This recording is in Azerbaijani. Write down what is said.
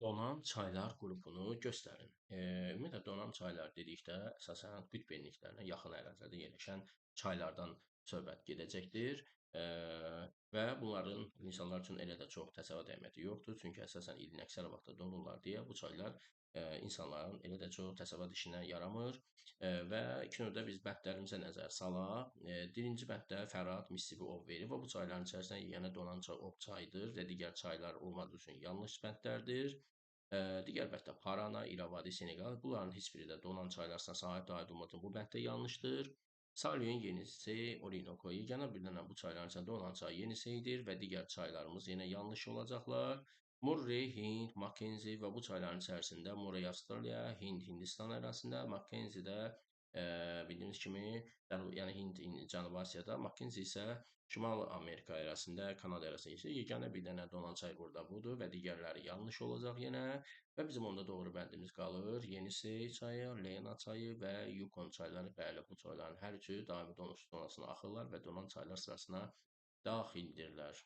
Donan çaylar qrupunu göstərin. Ümumiyyətlə donan çaylar dedikdə əsasən qütb enliklərinə yaxın ərazilərdə yerləşən çaylardan söhbət gedəcəkdir. Və bunların insanlar üçün elə də çox təsərrüfat əhəmiyyəti yoxdur. Çünki əsasən ilin əksər vaxtı donurlar deyə bu çaylar insanların elə də çox təsərrüfat işinə yaramır. Və ilk növbədə biz bəndlərimizə nəzər salaq. Birinci bənddə Fərat, Missisipi, Obveri və bu çayların içərisində yenə donan çay Ob çayıdır və digər çaylar olmadığı üçün yanlış bəndlərdir. Digər bənddə Parana, İrəvadi, Seneqal bunların heç biri də donan çaylar sahibdə aid olmadığı bu bənddə yanlışdır. Salüyün Yenisey, Orinoco. Yeganə bilinən bu çayların içində donan çay Yeniseydir və digər çaylarımız yenə yanlış olacaqlar. Murray, Hind, Mackenzie və bu çayların içərisində Murray Avstraliya, Hind Hindistan ərazisində, Mackenzie də bildiyimiz kimi yəni Hind Cənubi Asiyada, Mackenzie isə Şimali Amerika ərazisində, Kanada ərazisində yerləşir. Yeganə bir dənə donan çay burada budur və digərləri yanlış olacaq yenə. Və bizim onda doğru bəndimiz qalır. Yenisey çayı, Lena çayı və Yukon çayları. Bəli, bu çayların hər üçü daimi donasına axırlar və donan çaylar sırasına daxildirlər.